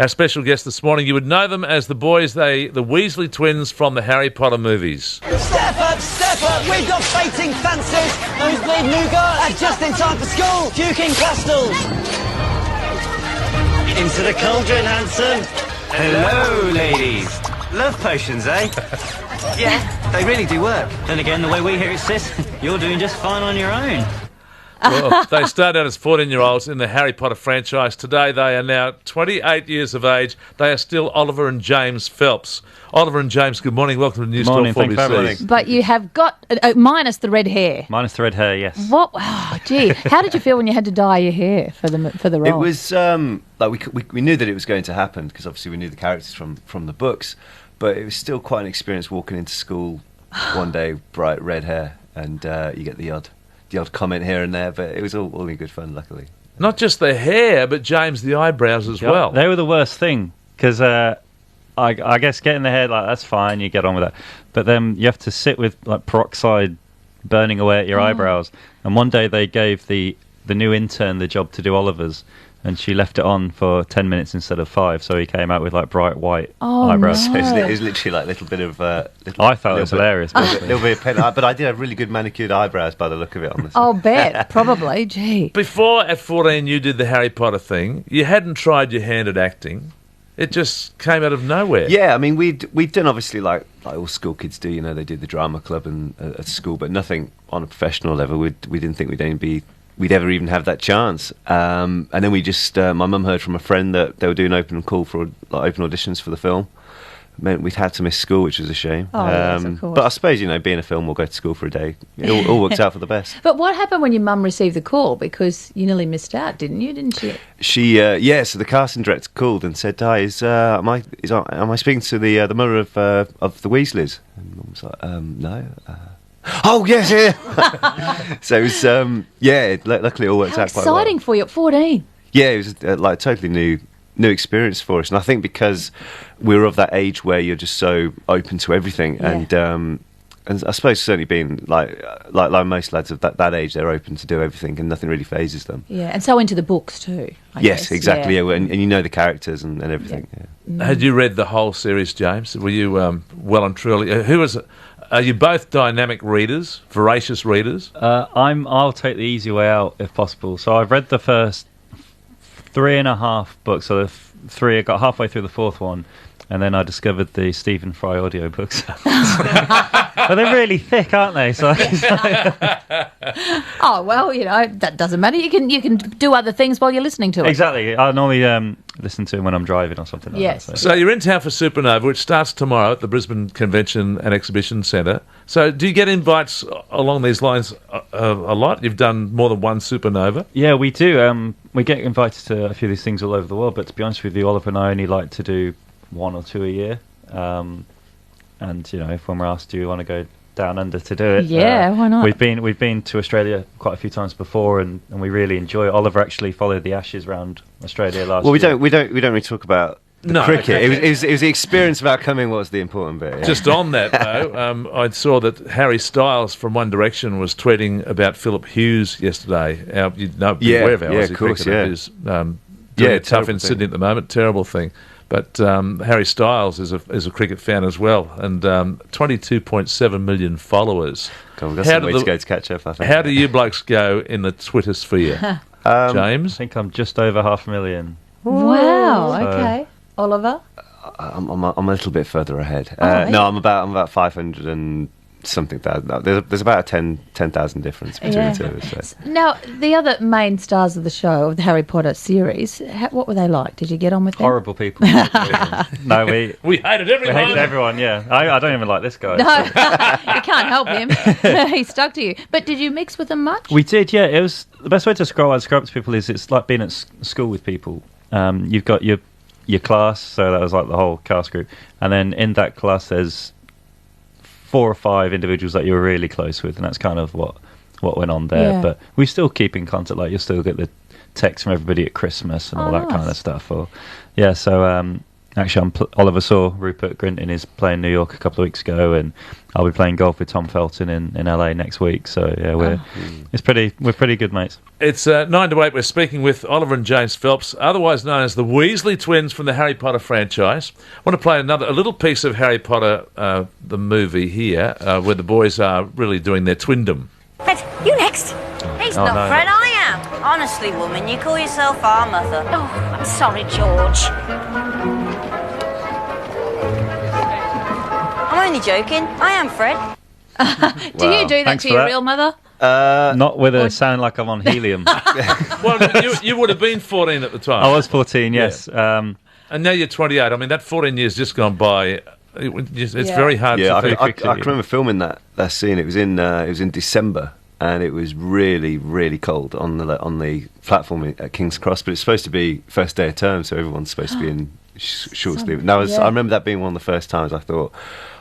Our special guest this morning, you would know them as the boys, the Weasley twins from the Harry Potter movies. Step up, we've got fating fancies, nosebleed nougat, and just in time for school, puking pastels. Into the cauldron, handsome. Hello, ladies. Love potions, eh? Yeah, they really do work. Then again, the way we hear it, sis, you're doing just fine on your own. Well, they started out as 14-year-olds in the Harry Potter franchise. Today they are now 28 years of age. They are still Oliver and James Phelps. Oliver and James, good morning. Welcome to News Talk 4BC. But you have got, minus the red hair. Minus the red hair, yes. What? Oh, gee. How did you feel when you had to dye your hair for the role? It was, we knew that it was going to happen because obviously we knew the characters from the books, but it was still quite an experience walking into school one day, bright red hair, and you get the odd comment here and there, but it was all in good fun, luckily. Not just the hair, but James, the eyebrows as well. They were the worst thing, because I guess getting the hair, like, that's fine, you get on with that. But then you have to sit with like peroxide burning away at your eyebrows. And one day they gave the new intern the job to do Oliver's, and she left it on for 10 minutes instead of 5, so he came out with like bright white eyebrows. No. So it was literally like a little bit of... I thought it was hilarious. There'll be a pen, but I did have really good manicured eyebrows by the look of it on this. I'll bet, probably. Gee. Before, at 14, you did the Harry Potter thing. You hadn't tried your hand at acting. It just came out of nowhere. Yeah, I mean, we'd done obviously like all school kids do, you know, they did the drama club and at school, but nothing on a professional level. We didn't think we'd ever even have that chance. And then we just, my mum heard from a friend that they were doing open auditions for the film. Meant we'd had to miss school, which was a shame. Oh, yes, of course. But I suppose, you know, being a film, we'll go to school for a day. It all works out for the best. But what happened when your mum received the call? Because you nearly missed out, didn't she? So the casting director called and said, "Hi, am I speaking to the mother of the Weasleys?" And Mum was like, "No." Oh yes, yeah. So it was, luckily it all worked How out quite well. exciting for you at 14. Yeah, it was like a totally new experience for us, and I think because we're of that age where you're just so open to everything, and I suppose certainly being like most lads of that age, they're open to do everything, and nothing really phases them. Yeah, and so into the books too. I Yes, guess. exactly. Yeah. Yeah, and you know the characters and everything. Yeah. Had you read the whole series, James? Were you well and truly... Are you both dynamic readers, voracious readers? I'll take the easy way out if possible. So I've read the first 3.5 books, so I got halfway through the fourth one, and then I discovered the Stephen Fry audiobooks. But they're really thick, aren't they? So Oh well, you know that doesn't matter. You can do other things while you're listening to it. exactly. I normally listen to them when I'm driving or something like Yes. that. So you're in town for Supernova, which starts tomorrow at the Brisbane Convention and Exhibition Centre. So do you get invites along these lines a lot? You've done more than one Supernova? Yeah, we do. We get invited to a few of these things all over the world, but to be honest with you, Oliver and I only like to do 1 or 2 a year. And, you know, if when we're asked, do you want to go down under to do it? Yeah, why not? We've been to Australia quite a few times before, and we really enjoy it. Oliver actually followed the Ashes round Australia last Well, year. we don't really talk about the cricket. okay. It was the experience about coming was the important bit. Yeah. Just on that, though, I saw that Harry Styles from One Direction was tweeting about Philip Hughes yesterday. You'd know, be aware of how Aussie of course, cricketer yeah. who's doing it tough in terrible Sydney thing. at the moment. Terrible thing. But Harry Styles is a cricket fan as well, and 22.7 million followers. God, we've got some way to go to catch up, I think. How do you blokes go in the Twitter sphere? I James? think I'm just over 500,000. Wow. So- Okay, Oliver. I'm a little bit further ahead. Oh, No, I'm about 500 and something thousand. There's about a 10,000 difference between the two of us. So. Now, the other main stars of the show, of the Harry Potter series, what were they like? Did you get on with them? Horrible people. No, We hated we everyone. hated everyone, yeah. I don't even like this guy. No, you can't help him. He stuck to you. But did you mix with them much? We did, yeah. It was the best way to describe up to people is it's like being at school with people. You've got your class, so that was like the whole class group, and then in that class there's 4 or 5 individuals that you were really close with, and that's kind of what went on there. Yeah. But we still keep in contact. Like you'll still get the text from everybody at Christmas and all that kind of nice. stuff. Or yeah, so actually, Oliver saw Rupert Grinton is playing New York a couple of weeks ago, and I'll be playing golf with Tom Felton in LA next week. So yeah, we're pretty good mates. It's 9 to 8. We're speaking with Oliver and James Phelps, otherwise known as the Weasley twins from the Harry Potter franchise. I want to play a little piece of Harry Potter, the movie here, where the boys are really doing their twindom. Fred, you next. He's not no. Fred, I am. Honestly, woman, you call yourself our mother. Oh, I'm sorry, George. I'm only joking. I am Fred. Do you do that Thanks to for your that. real mother? Not with a sound like I'm on helium. Well, you would have been 14 at the time. I was 14, yes. And now you're 28. I mean, that 14 years just gone by. It's very hard Yeah, to I think. can remember filming that scene. It was in December, and it was really, really cold on the platform at King's Cross. But it's supposed to be first day of term, so everyone's supposed to be in short sleeve. And I remember that being one of the first times I thought,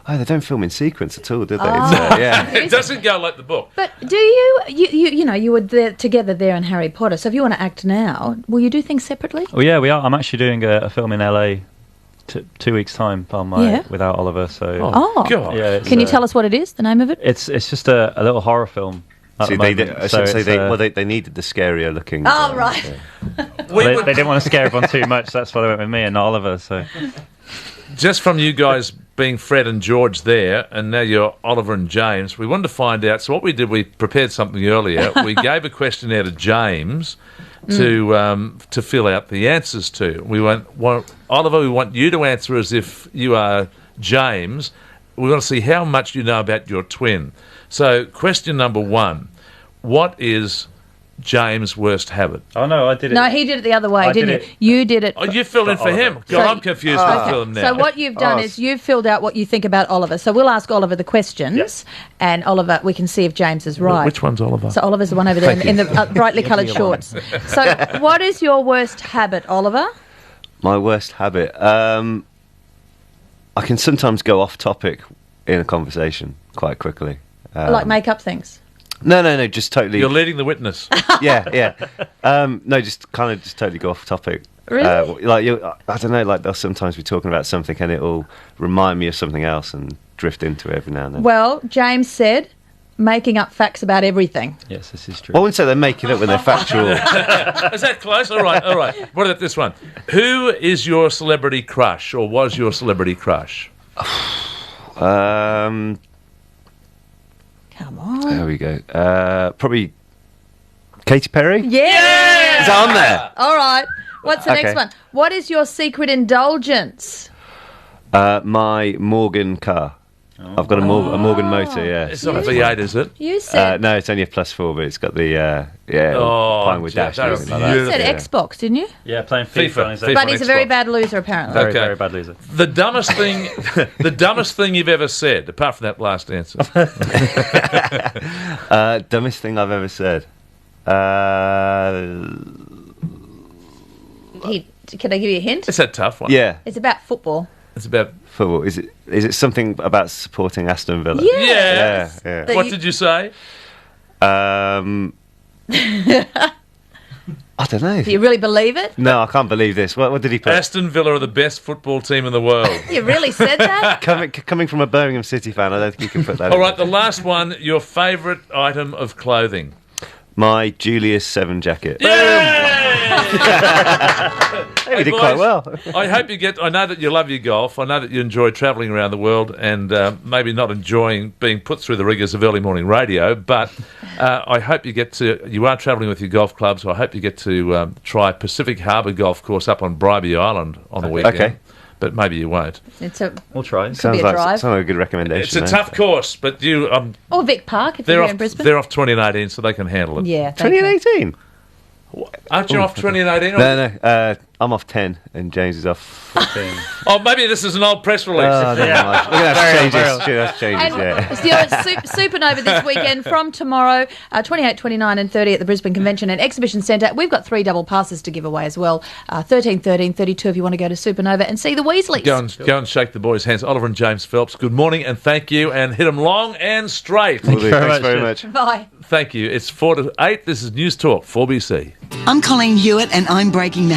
oh, they don't film in sequence at all, did they? It doesn't go like the book. But do you were there together there in Harry Potter, so if you want to act now, will you do things separately? Well, yeah, we are. I'm actually doing a film in LA 2 weeks' time without Oliver. So Oh, God. yeah, can you tell us what it is, the name of it? It's just a little horror film. See, they needed the scarier looking. Oh, right. They didn't want to scare everyone too much. That's why they went with me and not Oliver. So Just from you guys being Fred and George there, and now you're Oliver and James, we wanted to find out. So what we did, we prepared something earlier. We gave a questionnaire to James to fill out the answers to. We went, Oliver, we want you to answer as if you are James. We want to see how much you know about your twin. So question number 1, what is James' worst habit? oh no, I did it. No, he did it the other way, I didn't did you? it. You did it. Oh, you filled in for him. God, So- I'm confused with Phil now. So what you've done is you've filled out what you think about Oliver. So we'll ask Oliver the questions, and Oliver, we can see if James is right. Which one's Oliver? So Oliver's the one over there in the brightly coloured shorts. So what is your worst habit, Oliver? My worst habit. I can sometimes go off topic in a conversation quite quickly. Like make up things? No, just totally. You're leading the witness. yeah. No, just totally go off topic. Really? I don't know. Like they'll sometimes be talking about something, and it'll remind me of something else, and drift into it every now and then. Well, James said making up facts about everything. Yes, this is true. I wouldn't say they're making up when they're factual. Is that close? All right. What about this one? Who is your celebrity crush, or was your celebrity crush? Come on. There we go. Probably Katy Perry. Yeah! Is that on there? All right. What's the next Okay. one? What is your secret indulgence? My Morgan car. I've got a Morgan motor. Yeah. It's not a V8, is it? You said No, it's only a +4, but it's got the Oh, Pinewood yeah, dash and that's everything like you that. said Yeah. Xbox, didn't you? Yeah, playing FIFA. FIFA. on his FIFA. But he's a very Xbox. bad loser, apparently. Very, Okay. very bad loser. The dumbest thing, you've ever said, apart from that last answer. Dumbest thing I've ever said. Can I give you a hint? It's a tough one. Yeah, It's about football. It's about. football. Is it something about supporting Aston Villa? Yeah. Yeah. What did you say? I don't know. Do you really believe it? No, I can't believe this. What did he put? Aston Villa are the best football team in the world. You really said that? Coming from a Birmingham City fan, I don't think you can put that. All in. right, the last one. Your favourite item of clothing. My Julius 7 jacket. He did quite well. I hope you get. I know that you love your golf. I know that you enjoy travelling around the world, and maybe not enjoying being put through the rigours of early morning radio. But I hope you get to. You are travelling with your golf club, so I hope you get to try Pacific Harbour Golf Course up on Bribie Island on the weekend. Okay. But maybe you won't. We'll try. Sounds be a like drive. a good recommendation. It's a there. tough course, but you. Or Vic Park, if They're you're off. in Brisbane. They're off 2018, so they can handle it. Yeah, thank you. 2018. Aren't you off 2018? No. I'm off 10, and James is off 15. Oh, maybe this is an old press release. Oh, never mind. We're gonna have to change this. That's changes. And Yeah. so Supernova this weekend from tomorrow, 28, 29 and 30 at the Brisbane Convention and Exhibition Centre. We've got 3 double passes to give away as well. 13, 13, 32 if you want to go to Supernova and see the Weasleys. Go and shake the boys' hands. Oliver and James Phelps, good morning and thank you, and hit them long and straight. Will do. very Thanks much, very Jeff. much. Bye. Thank you. It's 4 to 8. This is News Talk 4BC. I'm Colleen Hewitt, and I'm breaking the